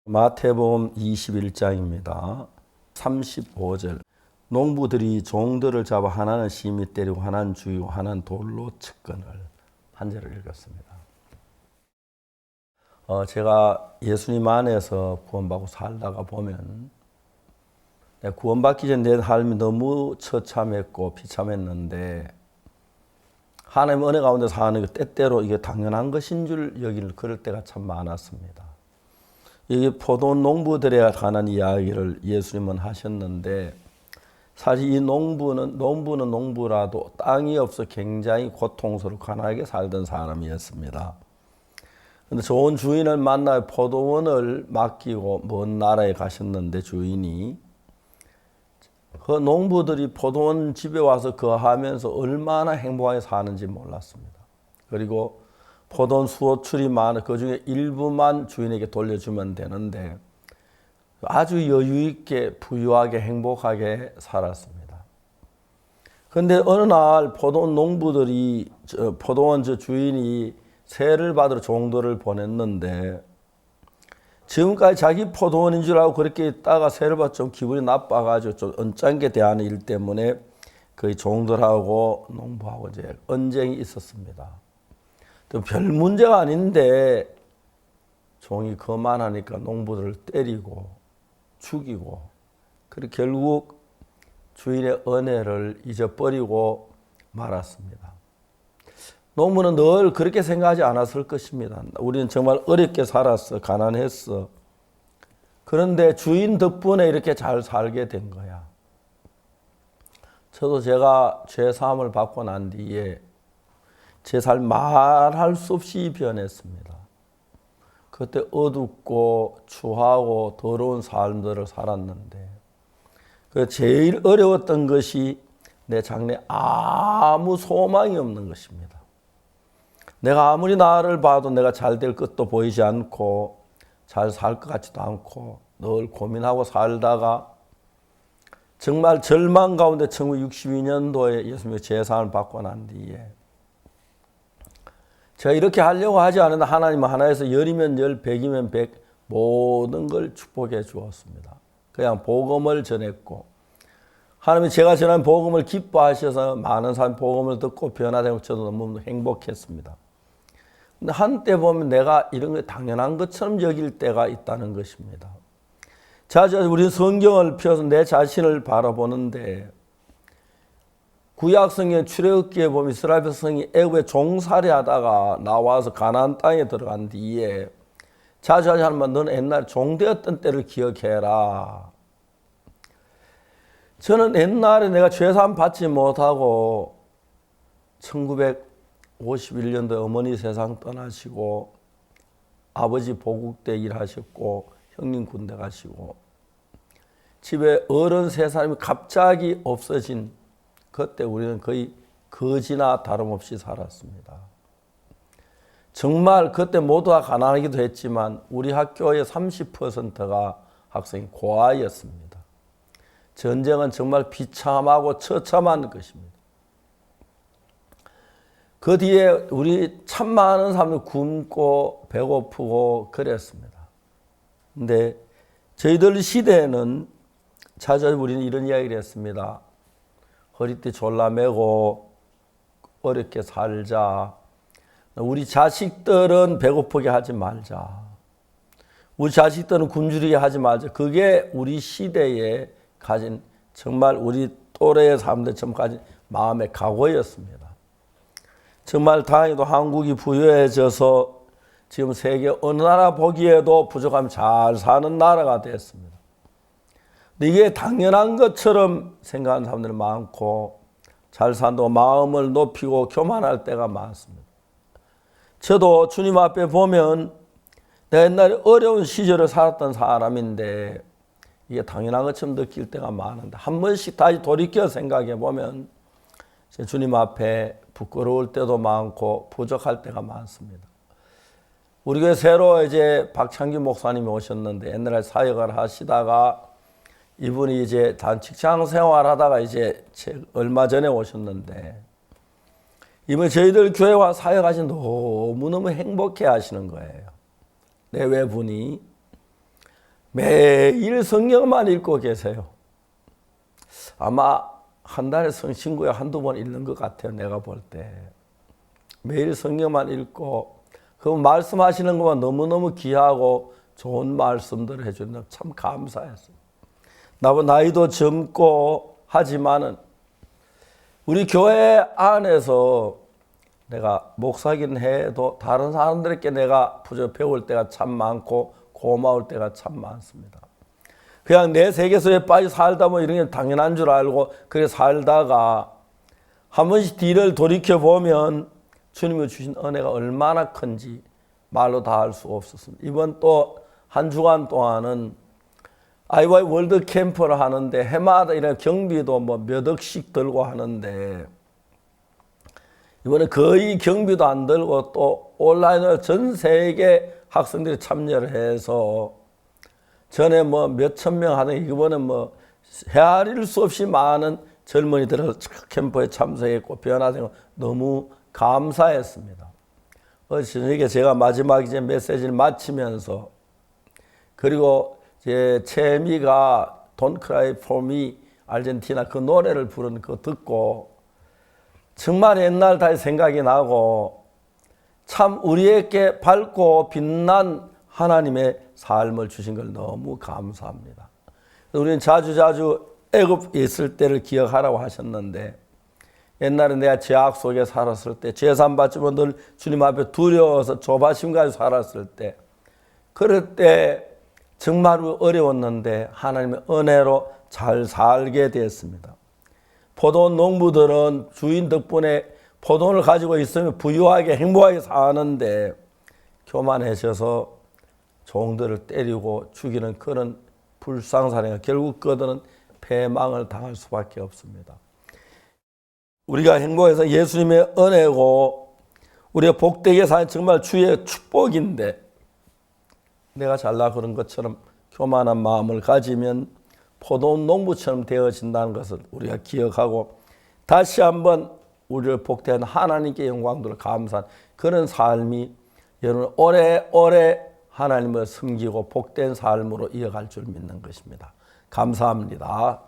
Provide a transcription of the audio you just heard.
마태복음 21장입니다. 35절. 농부들이 종들을 잡아 하나는 심히 때리고 하나는 죽이고 하나는 돌로 쳤거늘. 한 절을 읽었습니다. 제가 예수님 안에서 구원받고 살다가 보면 구원받기 전 내 삶이 너무 처참했고 비참했는데 하나님 은혜 가운데 사는 게 때때로 이게 당연한 것인 줄 여길 그럴 때가 참 많았습니다. 이 포도원 농부들에 관한 이야기를 예수님은 하셨는데 사실 이 농부는 농부라도 땅이 없어 굉장히 고통스럽고 가난하게 살던 사람이었습니다. 근데 좋은 주인을 만나 포도원을 맡기고 먼 나라에 가셨는데 주인이 그 농부들이 포도원 집에 와서 거하면서 얼마나 행복하게 사는지 몰랐습니다. 그리고 포도원 수호출이 많아 그중에 일부만 주인에게 돌려주면 되는데 아주 여유 있게 부유하게 행복하게 살았습니다. 그런데 어느 날 포도원 농부들이 포도원 주인이 세를 받으러 종들을 보냈는데 지금까지 자기 포도원인 줄 알고 그렇게 있다가 세를 받아 좀 기분이 나빠가지고 좀 언짢게 대하는 일 때문에 그 종들하고 농부하고 이제 언쟁이 있었습니다. 별 문제가 아닌데 종이 거만하니까 농부들을 때리고 죽이고 그리고 결국 주인의 은혜를 잊어버리고 말았습니다. 농부는 늘 그렇게 생각하지 않았을 것입니다. 우리는 정말 어렵게 살았어. 가난했어. 그런데 주인 덕분에 이렇게 잘 살게 된 거야. 저도 제가 죄사함을 받고 난 뒤에 제 삶 말할 수 없이 변했습니다. 그때 어둡고 추하고 더러운 삶들을 살았는데 제일 어려웠던 것이 내 장래에 아무 소망이 없는 것입니다. 내가 아무리 나를 봐도 내가 잘 될 것도 보이지 않고 잘 살 것 같지도 않고 늘 고민하고 살다가 정말 절망 가운데 1962년도에 예수님의 제사를 받고 난 뒤에 제가 이렇게 하려고 하지 않았는데 하나님은 하나에서 열이면 열, 백이면 백 모든 걸 축복해 주었습니다. 그냥 복음을 전했고 하나님이 제가 전한 복음을 기뻐하셔서 많은 사람이 복음을 듣고 변화되고 저도 너무 행복했습니다. 근데 한때 보면 내가 이런 게 당연한 것처럼 여길 때가 있다는 것입니다. 자주 우리는 성경을 펴서 내 자신을 바라보는데 구약성경 출애굽기에 보면 이스라엘 백성이 애굽에 종살이하다가 나와서 가나안 땅에 들어간 뒤에 자주 하나님은 너는 옛날 종되었던 때를 기억해라. 저는 옛날에 내가 죄사함 받지 못하고 1951년도에 어머니 세상 떠나시고 아버지 보국대 일하셨고 형님 군대 가시고 집에 어른 세 사람이 갑자기 없어진 그때 우리는 거의 거지나 다름없이 살았습니다. 정말 그때 모두가 가난하기도 했지만 우리 학교의 30%가 학생이 고아였습니다. 전쟁은 정말 비참하고 처참한 것입니다. 그 뒤에 우리 참 많은 사람들이 굶고 배고프고 그랬습니다. 근데 저희들 시대에는 자주 우리는 이런 이야기를 했습니다. 허리띠 졸라매고 어렵게 살자. 우리 자식들은 배고프게 하지 말자. 우리 자식들은 굶주리게 하지 말자. 그게 우리 시대에 가진 정말 우리 또래의 사람들 처럼 가진 마음의 각오였습니다. 정말 다행히도 한국이 부유해져서 지금 세계 어느 나라 보기에도 부족하면 잘 사는 나라가 됐습니다. 근데 이게 당연한 것처럼 생각하는 사람들이 많고 잘 산다고 마음을 높이고 교만할 때가 많습니다. 저도 주님 앞에 보면 내가 옛날에 어려운 시절을 살았던 사람인데 이게 당연한 것처럼 느낄 때가 많은데 한 번씩 다시 돌이켜 생각해 보면 주님 앞에 부끄러울 때도 많고 부족할 때가 많습니다. 우리 교회 새로 이제 박창규 목사님이 오셨는데 옛날에 사역을 하시다가 이분이 이제 단 직장 생활하다가 이제 얼마 전에 오셨는데 이번 저희들 교회와 사역하신 너무너무 행복해 하시는 거예요. 내외분이 매일 성경만 읽고 계세요. 아마 한 달에 신구약 한두 번 읽는 것 같아요. 내가 볼 때. 매일 성경만 읽고 그 말씀하시는 것만 너무너무 귀하고 좋은 말씀들을 해주는 참 감사했어요. 나이도 젊고 하지만은 우리 교회 안에서 내가 목사긴 해도 다른 사람들에게 내가 배울 때가 참 많고 고마울 때가 참 많습니다. 그냥 내 세계소에 빠져 살다 이런 게 당연한 줄 알고 그렇게 살다가 한 번씩 뒤를 돌이켜보면 주님이 주신 은혜가 얼마나 큰지 말로 다 할 수 없었습니다. 이번 또 한 주간 동안은 IY 월드 캠프를 하는데 해마다 이런 경비도 몇 억씩 들고 하는데 이번에 거의 경비도 안 들고 또 온라인으로 전 세계 학생들이 참여를 해서 전에 몇천 명 하던 이번에 헤아릴 수 없이 많은 젊은이들 캠프에 참석했고 변화된 너무 감사했습니다. 저녁에 제가 마지막 이제 메시지를 마치면서 그리고 제 채미가 Don't Cry For Me 아르헨티나 그 노래를 부른 거 듣고 정말 옛날 다시 생각이 나고 참 우리에게 밝고 빛난 하나님의 삶을 주신 걸 너무 감사합니다. 우리는 자주 애굽에 있을 때를 기억하라고 하셨는데 옛날에 내가 죄악 속에 살았을 때 죄산 받지만 늘 주님 앞에 두려워서 조바심 가지고 살았을 때 그럴 때 정말 어려웠는데 하나님의 은혜로 잘 살게 됐습니다. 포도원 농부들은 주인 덕분에 포도원을 가지고 있으면 부유하게 행복하게 사는데 교만해져서 종들을 때리고 죽이는 그런 불상사례가 결국 그들은 패망을 당할 수밖에 없습니다. 우리가 행복해서 예수님의 은혜고 우리가 복되게 사는 정말 주의 축복인데 내가 잘나 그런 것처럼 교만한 마음을 가지면 포도원 농부처럼 되어진다는 것을 우리가 기억하고 다시 한번 우리를 복된 하나님께 영광들을 감사한 그런 삶이 여러분 오래오래 하나님을 섬기고 복된 삶으로 이어갈 줄 믿는 것입니다. 감사합니다.